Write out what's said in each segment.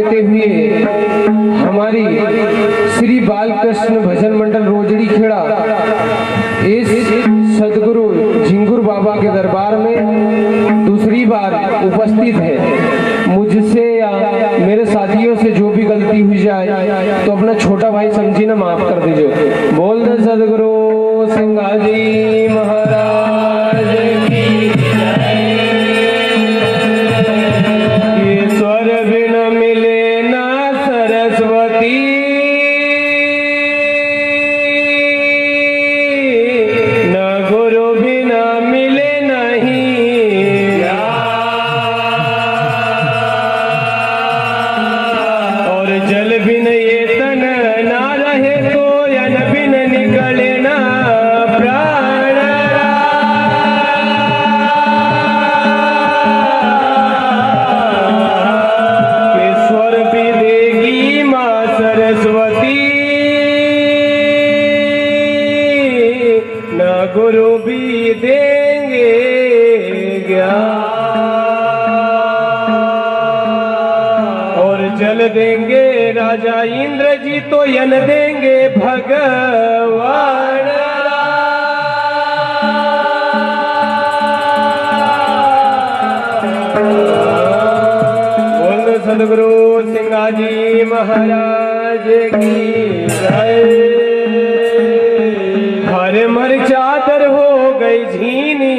करते हुए हमारी श्री बालकृष्ण भजन मंडल रोजड़ी खेड़ा इस सदगुरु झिंगुर बाबा के दरबार में दूसरी बार उपस्थित है। मुझसे या मेरे साथियों से जो भी गलती हुई जाए तो अपना छोटा भाई समझी ना माफ कर दीजिए। बोल दे सदगुरु सिंगाजी महाराज की जय। ईश्वर बिन मिले ना सरस्वती, न गुरु बिना मिले नहीं, और जल बिन ये तन ना रहे तो अन्न बिन निकले ना प्राण। ईश्वर भी देगी माँ सरस्वती, न गुरु भी देंगे ज्ञान, और जल देंगे राजा इंद्र जी तो यन देंगे भगवान। बोल सदगुरु सिंगाजी महाराज की जय। हर मर चादर हो गई झीनी,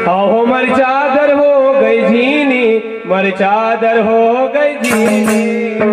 आओ मर चादर हो गई झीनी, मर चादर हो गई झीनी,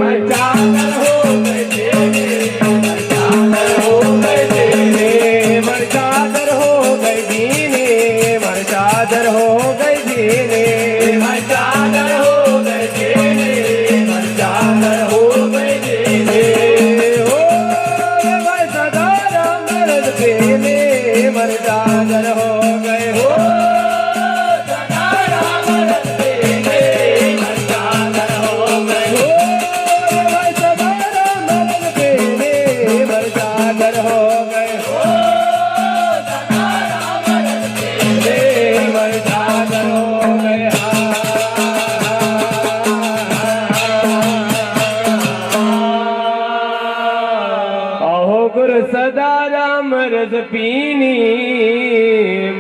मर चादर हो गई झीनी, मर चादर हो गई झीनी, मर चादर हो गई झीनी, मर चादर हो गई झीनी, मर चादर हो गई झीनी, मर चादर हो गई झीनी। हो मैं सदा राम रस पेले, मर चादर हो गए हो सदा राम रस पेले, मर चादर हो गए हो मैं सदा राम रस पेले, मर चादर हो गए हो सदा राम रस पेले, मर चादर हो गए। आहो गुरु सदा राम रस पीनी,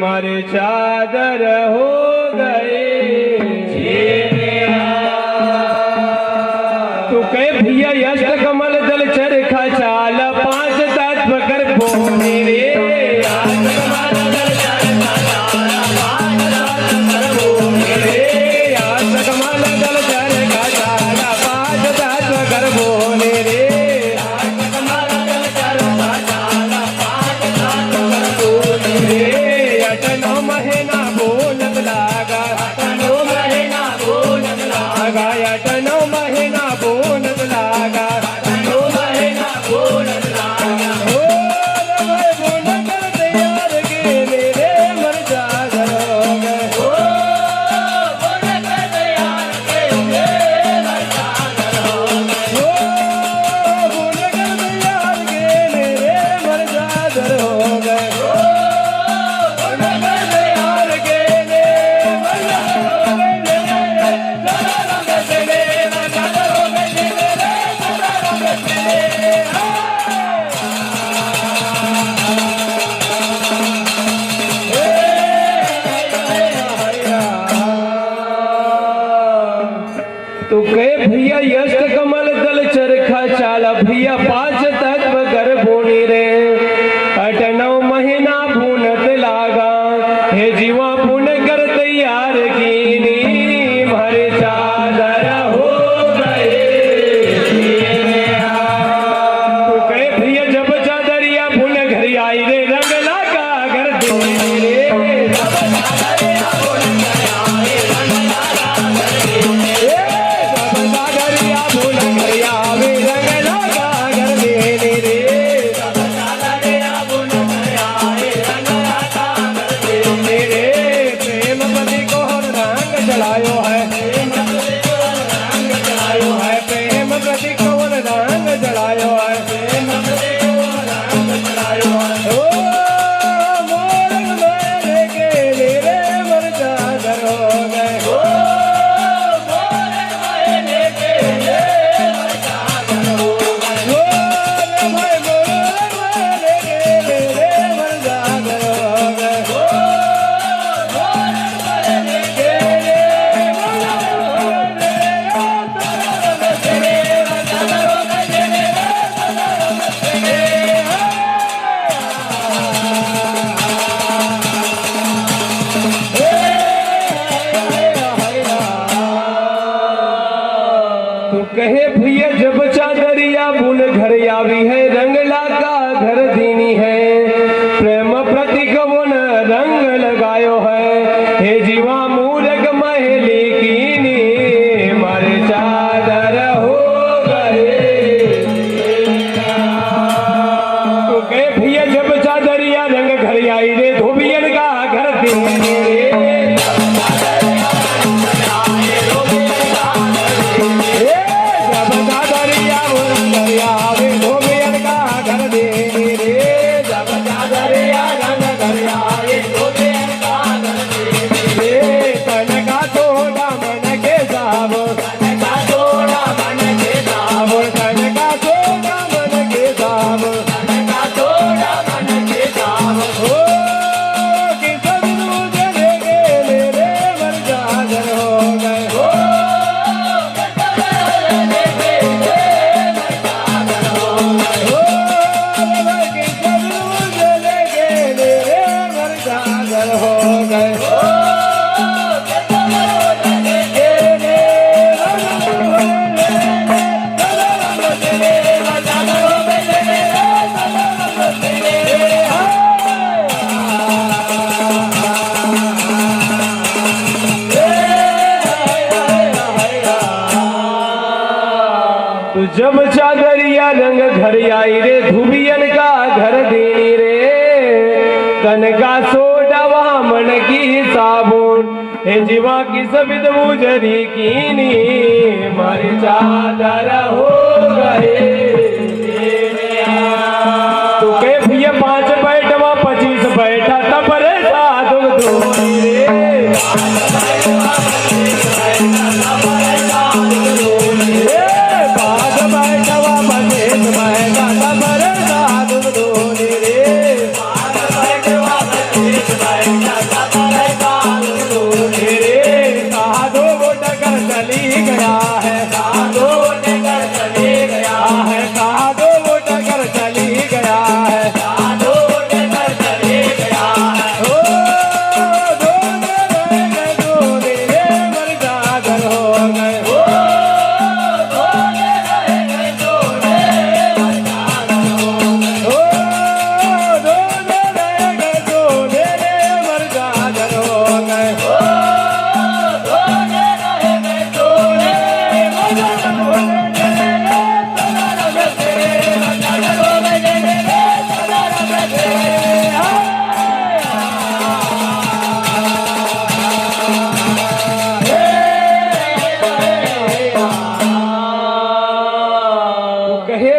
मारे चादर हो गए। तू कह भैया यष्ट कमल दल चरखा चाल, पांच तत्व कर बोले रे, कमल दल चरखा चाल, पांच तत्व कर बोले रे, अटनो महीना बोलत लागा, अटनो महीना बोलत लागा, अटनो महीना बोलत लागा, अटनो महीना बोलत लागा। हो रे बोल कर तैयार के मेरे मर चादर हो गए, हो बोल कर तैयार के मेरे मर चादर हो गए, हो बोल कर तैयार के मेरे मर चादर हो गए। तो कहे भैया यष्ट कमल दल चरखा चाला, भैया पांच तत्व कर बोनी रे, अटनौ महीना भूनत लागा, हे जीवा पुन कर तैयार कीनी, मारे चादर हो गए। तो कहे भैया जब चादरिया पुन घर आई रे, रंग लागा घर देनी रे, भूल गया वे रंग लगा घर में। तो कहे भैया जब चादरिया बुन घर आवी है रंग लागा घर दीनी है प्रेम प्रतीक बुन रंग लगायो है हे जीवा मूरग महली कीनी मारे चादर हो गए तो कहे भैया जब चादरिया रंग घर आई रे धोबियन का घर दीनी जब चादरिया रंग घर आई रे धुबियन का घर देनी रे तन का सोडा वामन की साबुन हे जीवा की सबिद मुजरी कीनी मारे चादर हो गए तो के भैया 5 बैठवा 25 बैठा तब रे साधु धोनी रे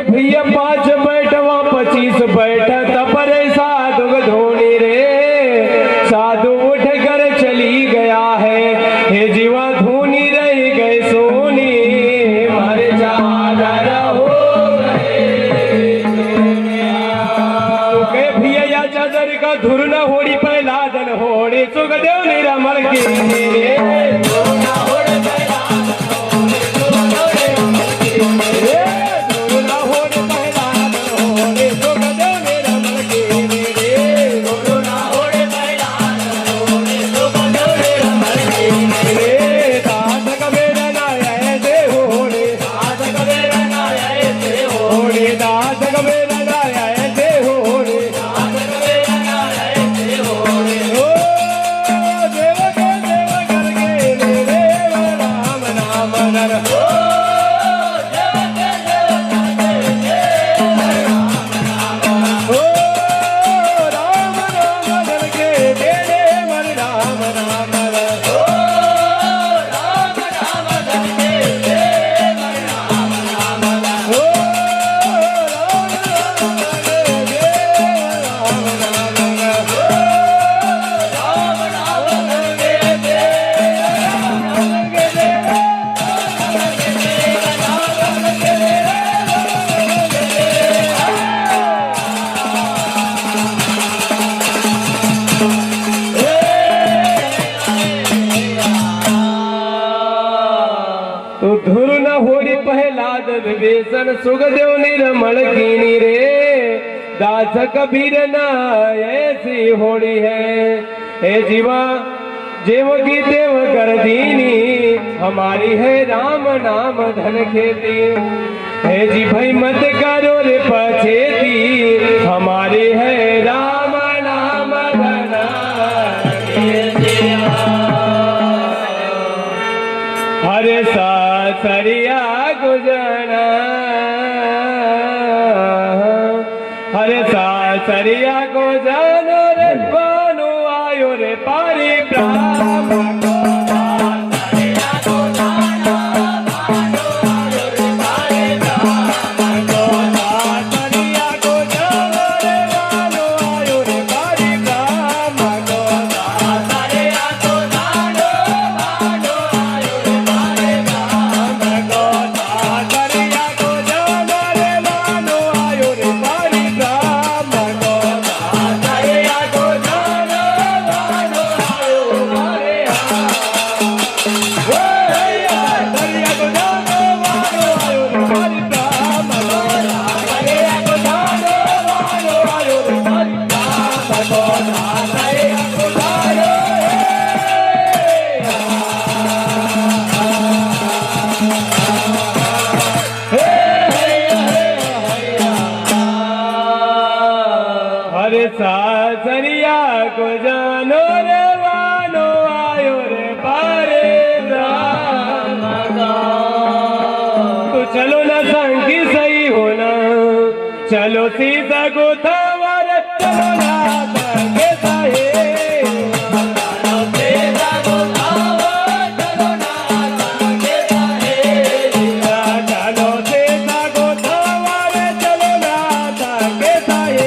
भैया 5 बैठवा 25 बैठा तपर साधु धोनी रे साधु उठ कर चली गया है हे जीवा धोनी रह गए सोनी मारे चादर हो गए तो कहे भैया या चादर का धुर न होड़ी पहला दिन होड़ी सुखदेव निरमल के तो धुर न होड़ी पहलाद विभीषण सुखदेव निर्मल कीनी रे दास कबीर न ऐसी होड़ी है हे जीवा जेव की देव कर दीनी हमारी है राम नाम धन खेती है जी भाई मत करो रे पछेती हमारी है राम नाम धन खेती हरे सासरिया गुजना हरे सासरिया को जानो रे बानो आयो रे पारी ब्रह्म को सासरिया को जानो बानो आयो रे पारी ब्रह्म को सासरिया को जानो रे बानो आयो रे पारी ब्रह्म को सासरिया को जानो बानो आयो रे पारी ब्रह्म को सासरिया को जानो रे बानो आयो रे पारी हरे सासरिया को जानो रे वानो आयो रे पारे ब्रह्म तो चलो ना संगी सही होना चलो सीता को थावर चलो ना संगे सही चलो सीता को थावर चलो ना संगे सही चलो सीता को थावर चलो ना संगे सही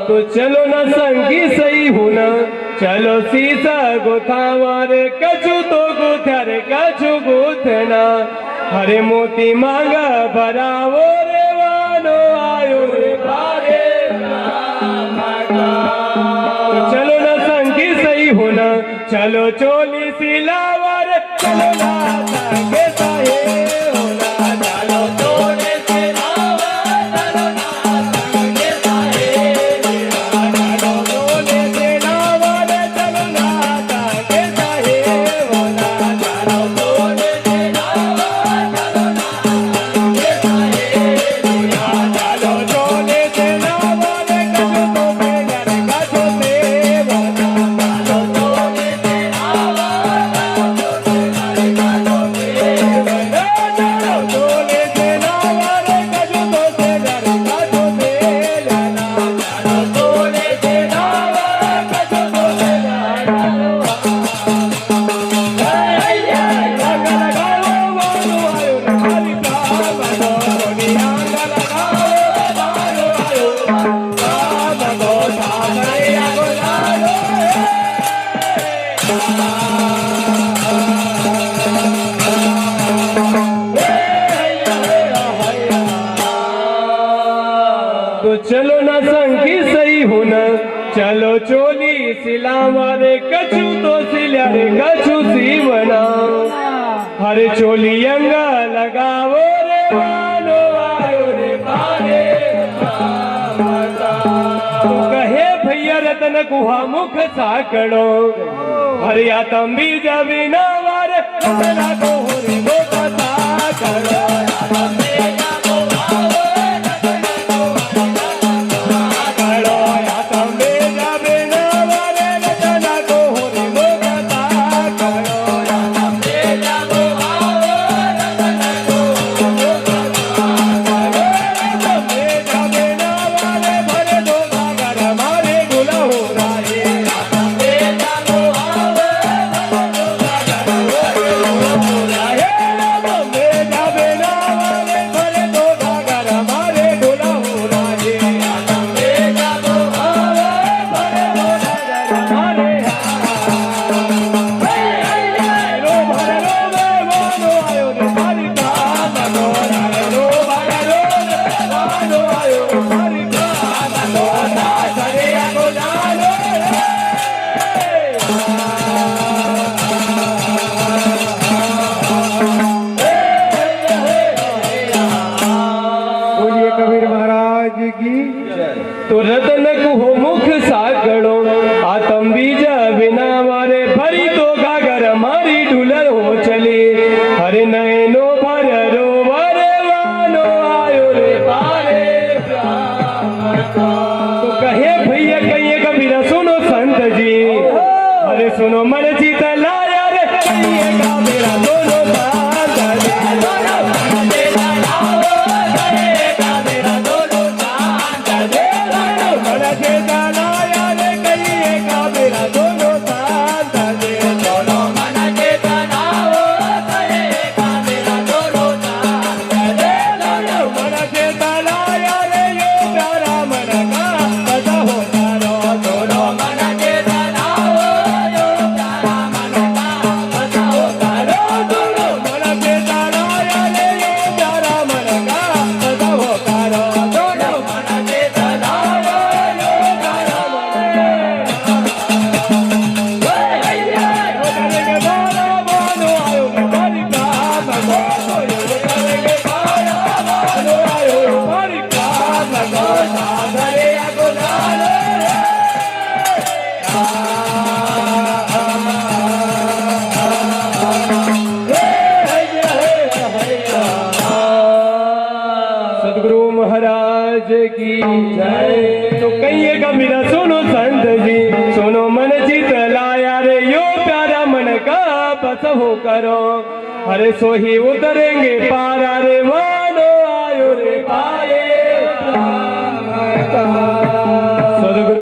तो चलो ना संगी सही होना चलो सीसा गोथावारे कछु तो गोथारे कछु गोथना हरे मोती मांगा भरावो रे वानो आयो रे भारे तो चलो ना संगी सही होना चलो चोली सिलावर चलो ना संगे सही होना चलो चोली तो चलो ना संगी सही होना चलो चोली सिलावा रे कछु तो सिला रे कछु सीवना हरे चोली अंगा लगावो रे वालो आयो रे पारे तो कहे भैया रतन गुहा मुख साकड़ो हरिया तंबी जबीना वार रतना को होरी मोका साकड़ो रतन कुहो मुख सागड़ो आतम बीज बिना मारे भरी तो गागर मारी ढुलर हो चली हरे नयनो भर रो वरे वानो आयो रे पारे तो कहे भैया कहिए कबीरा सुनो संत जी अरे सुनो मन जीत लाया रे कहिएगा मेरा दोनों साथ जी सदगुरु महाराज की जय। तो कहिएगा मेरा सुनो संत जी सुनो मन जीत लाया रे यो प्यारा मन का बस हो करो अरे सो ही उतरेंगे पारा रे मानो आयो रे पाए